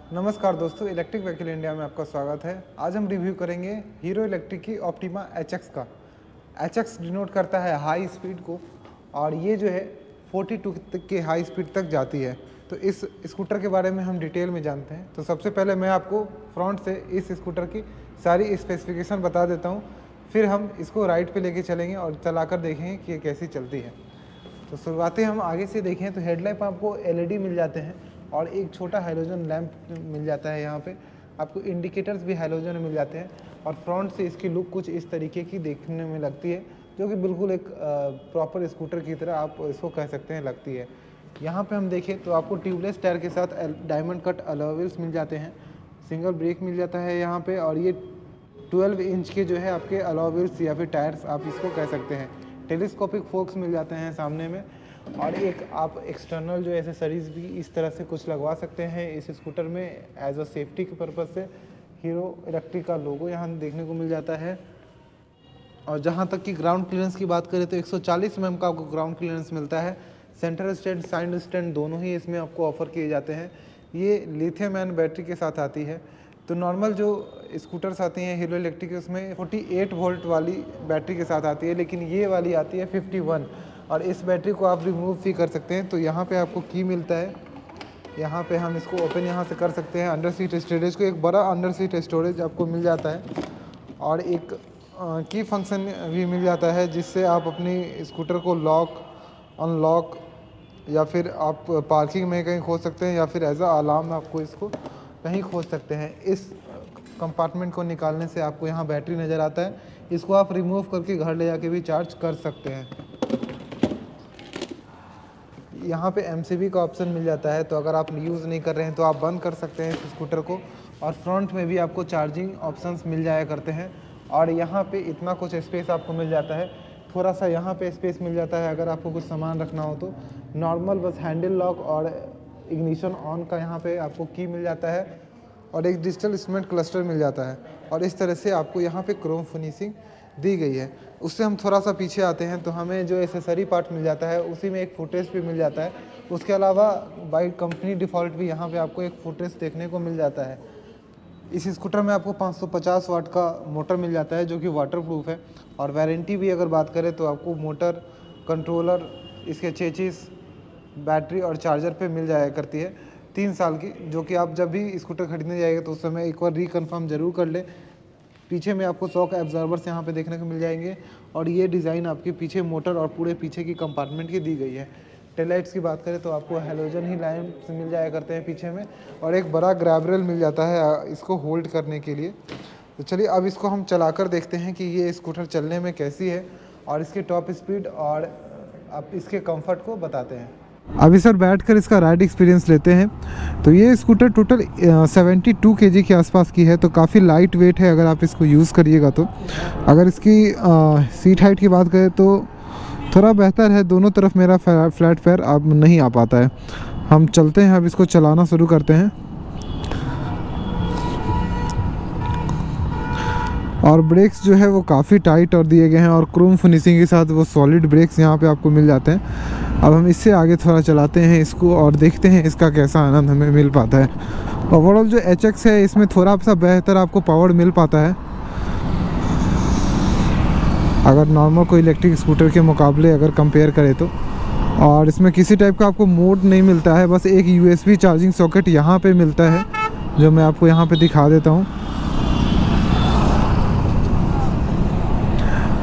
नमस्कार दोस्तों, electric vehicle India में आपका स्वागत है। आज हम रिव्यू करेंगे हीरो इलेक्ट्रिक की ऑप्टिमा HX का। HX डिनोट करता है हाई स्पीड को और ये जो है 42 तक के हाई स्पीड तक जाती है। तो इस स्कूटर के बारे में हम डिटेल में जानते हैं। तो सबसे पहले मैं आपको फ्रंट से इस स्कूटर की सारी स्पेसिफिकेशन बता देता हूँ, फिर हम इसको राइड पे लेके चलेंगे और चलाकर देखेंगे कि ये कैसी चलती है। तो शुरुआती हम आगे से देखें तो हेडलाइट आपको LED मिल जाते हैं और एक छोटा हैलोजन लैंप मिल जाता है। यहाँ पे आपको इंडिकेटर्स भी हैलोजन मिल जाते हैं और फ्रंट से इसकी लुक कुछ इस तरीके की देखने में लगती है, जो कि बिल्कुल एक प्रॉपर स्कूटर की तरह आप इसको कह सकते हैं लगती है। यहाँ पे हम देखें तो आपको ट्यूबलेस टायर के साथ डायमंड कट अलॉय व्हील्स मिल जाते हैं, सिंगल ब्रेक मिल जाता है यहाँ पे, और ये 12 इंच के जो है आपके अलॉय व्हील्स या फिर टायर्स आप इसको कह सकते हैं। टेलीस्कोपिक फोक्स मिल जाते हैं सामने में, और एक आप एक्सटर्नल जो एसेसरीज भी इस तरह से कुछ लगवा सकते हैं इस स्कूटर में एज अ सेफ्टी के पर्पज़ से। हीरो इलेक्ट्रिक का लोगो यहाँ देखने को मिल जाता है। और जहाँ तक कि ग्राउंड क्लियरेंस की बात करें तो 140 mm का आपको ग्राउंड क्लियरेंस मिलता है। सेंटर स्टैंड, साइड स्टैंड दोनों ही इसमें आपको ऑफर किए जाते हैं। ये लिथियम आयन बैटरी के साथ आती है। तो नॉर्मल जो स्कूटर्स आती हैं हीरो इलेक्ट्रिक उसमें 48 वोल्ट वाली बैटरी के साथ आती है, लेकिन ये वाली आती है 51, और इस बैटरी को आप रिमूव भी कर सकते हैं। तो यहाँ पे आपको की मिलता है, यहाँ पे हम इसको ओपन यहाँ से कर सकते हैं। अंडर सीट स्टोरेज को एक बड़ा अंडर सीट स्टोरेज आपको मिल जाता है, और एक की फंक्शन भी मिल जाता है जिससे आप अपनी स्कूटर को लॉक अनलॉक या फिर आप पार्किंग में कहीं खोल सकते हैं, या फिर एज अ अलार्म आपको इसको कहीं खोल सकते हैं। इस कंपार्टमेंट को निकालने से आपको यहाँ बैटरी नज़र आता है, इसको आप रिमूव करके घर ले जाके भी चार्ज कर सकते हैं। यहाँ पे MCB का ऑप्शन मिल जाता है, तो अगर आप यूज़ नहीं कर रहे हैं तो आप बंद कर सकते हैं इस स्कूटर को। और फ्रंट में भी आपको चार्जिंग ऑप्शंस मिल जाया करते हैं, और यहाँ पे इतना कुछ स्पेस आपको मिल जाता है। थोड़ा सा यहाँ पे स्पेस मिल जाता है अगर आपको कुछ सामान रखना हो तो। नॉर्मल बस हैंडल लॉक और इग्निशन ऑन का यहाँ पे आपको की मिल जाता है, और एक डिजिटल इंस्ट्रूमेंट क्लस्टर मिल जाता है, और इस तरह से आपको यहाँ पे क्रोम फिनिशिंग दी गई है। उससे हम थोड़ा सा पीछे आते हैं तो हमें जो एसेसरी पार्ट मिल जाता है उसी में एक फुटेज भी मिल जाता है। उसके अलावा बाई कंपनी डिफ़ॉल्ट भी यहाँ पे आपको एक फुटेज देखने को मिल जाता है। इस स्कूटर में आपको 550 वाट का मोटर मिल जाता है जो कि वाटरप्रूफ है, और वारंटी भी अगर बात करें तो आपको मोटर, कंट्रोलर, इसके चेचिस, बैटरी और चार्जर पे मिल जाया करती है 3 साल की, जो कि आप जब भी स्कूटर खरीदने जाएंगे तो उस समय एक बार रिकन्फर्म जरूर कर लें। पीछे में आपको शॉक एब्जॉर्बर्स यहाँ पे देखने को मिल जाएंगे, और ये डिज़ाइन आपके पीछे मोटर और पूरे पीछे की कंपार्टमेंट की दी गई है। टेललाइट्स की बात करें तो आपको हैलोजन ही लैंप्स मिल जाया करते हैं पीछे में, और एक बड़ा ग्रैब रेल मिल जाता है इसको होल्ड करने के लिए। तो चलिए अब इसको हम चलाकर देखते हैं कि ये स्कूटर चलने में कैसी है, और इसके टॉप स्पीड और आप इसके कंफर्ट को बताते हैं। अभी सर बैठकर इसका राइड एक्सपीरियंस लेते हैं। तो ये स्कूटर टोटल 72 kg के आसपास की है, तो काफ़ी लाइट वेट है अगर आप इसको यूज़ करिएगा तो। अगर इसकी सीट हाइट की बात करें तो थोड़ा बेहतर है, दोनों तरफ मेरा फ्लैट पैर अब नहीं आ पाता है। हम चलते हैं, अब इसको चलाना शुरू करते हैं। और ब्रेक्स जो है वो काफ़ी टाइट और दिए गए हैं, और क्रोम फिनिशिंग के साथ वो सॉलिड ब्रेक्स यहाँ पे आपको मिल जाते हैं। अब हम इससे आगे थोड़ा चलाते हैं इसको और देखते हैं इसका कैसा आनंद हमें मिल पाता है। ओवरऑल जो HX है इसमें थोड़ा सा बेहतर आपको पावर मिल पाता है अगर नॉर्मल कोई इलेक्ट्रिक स्कूटर के मुकाबले अगर कंपेयर करें तो। और इसमें किसी टाइप का आपको मोड नहीं मिलता है, बस एक USB चार्जिंग सॉकेट यहाँ पे मिलता है, जो मैं आपको यहाँ पे दिखा देता हूँ।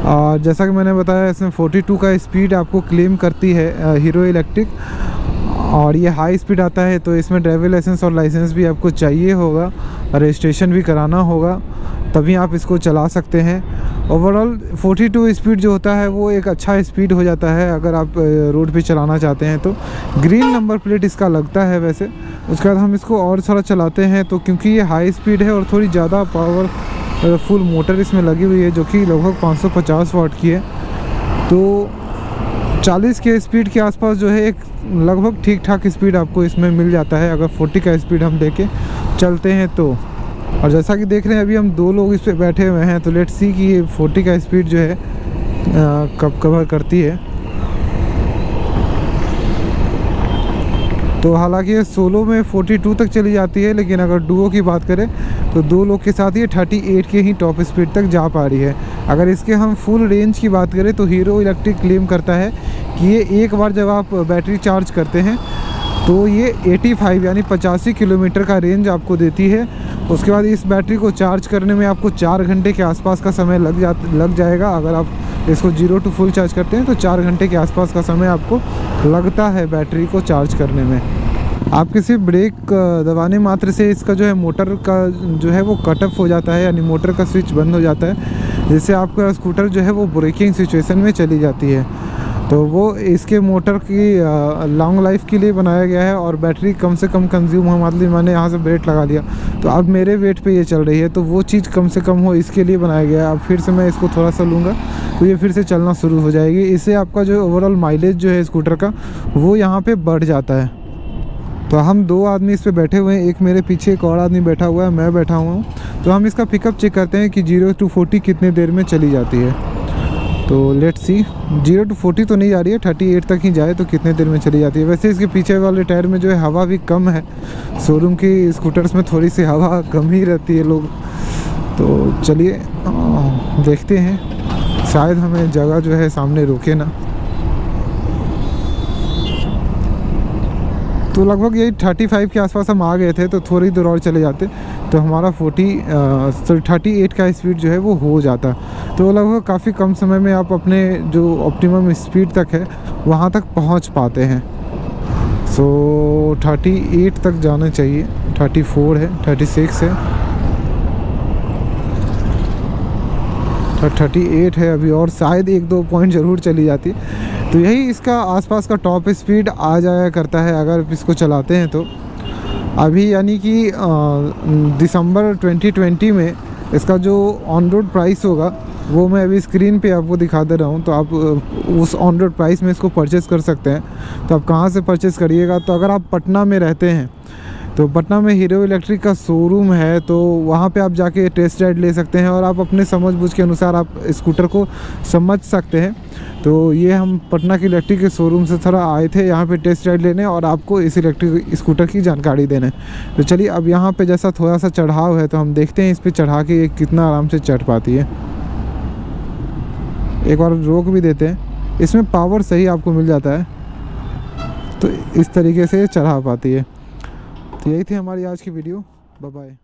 और जैसा कि मैंने बताया इसमें 42 का स्पीड आपको क्लेम करती है हीरो इलेक्ट्रिक, और ये हाई स्पीड आता है। तो इसमें ड्राइविंग लाइसेंस और लाइसेंस भी आपको चाहिए होगा, रजिस्ट्रेशन भी कराना होगा, तभी आप इसको चला सकते हैं। ओवरऑल 42 स्पीड जो होता है वो एक अच्छा स्पीड हो जाता है अगर आप रोड पे चलाना चाहते हैं तो। ग्रीन नंबर प्लेट इसका लगता है वैसे। उसके बाद हम इसको और थोड़ा चलाते हैं, तो क्योंकि ये हाई स्पीड है और थोड़ी ज़्यादा पावर फुल मोटर इसमें लगी हुई है जो कि लगभग 550 वाट की है, तो 40 के स्पीड के आसपास जो है एक लगभग ठीक ठाक स्पीड आपको इसमें मिल जाता है अगर 40 का स्पीड हम लेके चलते हैं तो। और जैसा कि देख रहे हैं अभी हम 2 लोग इस पे बैठे हुए हैं, तो लेट्स सी कि ये 40 का स्पीड जो है कब कवर करती है। तो हालांकि ये सोलो में 42 तक चली जाती है, लेकिन अगर डुओ की बात करें तो 2 लोग के साथ ये 38 के ही टॉप स्पीड तक जा पा रही है। अगर इसके हम फुल रेंज की बात करें तो हीरो इलेक्ट्रिक क्लेम करता है कि ये एक बार जब आप बैटरी चार्ज करते हैं तो ये 85 यानी 85 किलोमीटर का रेंज आपको देती है। उसके बाद इस बैटरी को चार्ज करने में आपको 4 घंटे के आसपास का समय लग जाएगा। अगर आप इसको 0 टू फुल चार्ज करते हैं तो 4 घंटे के आसपास का समय आपको लगता है बैटरी को चार्ज करने में। आपके सिर्फ ब्रेक दबाने मात्र से इसका जो है मोटर का जो है वो कट ऑफ हो जाता है, यानी मोटर का स्विच बंद हो जाता है, जिससे आपका स्कूटर जो है वो ब्रेकिंग सिचुएशन में चली जाती है। तो वो इसके मोटर की लॉन्ग लाइफ के लिए बनाया गया है और बैटरी कम से कम कंज्यूम हो। मतलब मैंने यहाँ से ब्रेक लगा लिया तो अब मेरे वेट पे ये चल रही है, तो वो चीज़ कम से कम हो इसके लिए बनाया गया है। अब फिर से मैं इसको थोड़ा सा लूँगा तो ये फिर से चलना शुरू हो जाएगी। इससे आपका जो ओवरऑल माइलेज जो है स्कूटर का वो यहाँ पर बढ़ जाता है। तो हम 2 आदमी इस पर बैठे हुए हैं, एक मेरे पीछे एक और आदमी बैठा हुआ है, मैं बैठा हुआ हूँ। तो हम इसका पिकअप चेक करते हैं कि 0 to 40 कितने देर में चली जाती है। तो लेट्स सी, 0 to 40 तो नहीं जा रही है, 38 तक ही जाए तो कितने देर में चली जाती है। वैसे इसके पीछे वाले टायर में जो है हवा भी कम है। शोरूम की स्कूटर्स में थोड़ी सी हवा कम ही रहती है लोग। तो चलिए देखते हैं, शायद हमें जगह जो है सामने रोके ना। तो लगभग यही 35 के आसपास हम आ गए थे, तो थोड़ी दूर और चले जाते तो हमारा 38 का स्पीड जो है वो हो जाता। तो लगभग काफ़ी कम समय में आप अपने जो ऑप्टिमम स्पीड तक है वहाँ तक पहुँच पाते हैं। सो 38 तक जाना चाहिए, 34 है, 36 है, 38 है अभी, और शायद 1-2 पॉइंट ज़रूर चली जाती। तो यही इसका आसपास का टॉप स्पीड आ जाया करता है अगर इसको चलाते हैं तो। अभी यानी कि दिसंबर 2020 में इसका जो ऑन रोड प्राइस होगा वो मैं अभी स्क्रीन पे आपको दिखा दे रहा हूँ। तो आप उस ऑन रोड प्राइस में इसको परचेज़ कर सकते हैं। तो आप कहाँ से परचेज़ करिएगा, तो अगर आप पटना में रहते हैं तो पटना में हीरो इलेक्ट्रिक का शोरूम है, तो वहाँ पे आप जाके टेस्ट राइड ले सकते हैं और आप अपने समझ बूझ के अनुसार आप स्कूटर को समझ सकते हैं। तो ये हम पटना की इलेक्ट्रिक के शोरूम से थोड़ा आए थे यहाँ पे टेस्ट राइड लेने और आपको इस इलेक्ट्रिक स्कूटर की जानकारी देने। तो चलिए, अब यहाँ पे जैसा थोड़ा सा चढ़ाव है तो हम देखते हैं इस पर चढ़ा के ये कितना आराम से चढ़ पाती है। एक बार रोक भी देते हैं, इसमें पावर सही आपको मिल जाता है, तो इस तरीके से चढ़ा पाती है। तो यही थी हमारी आज की वीडियो। Bye bye.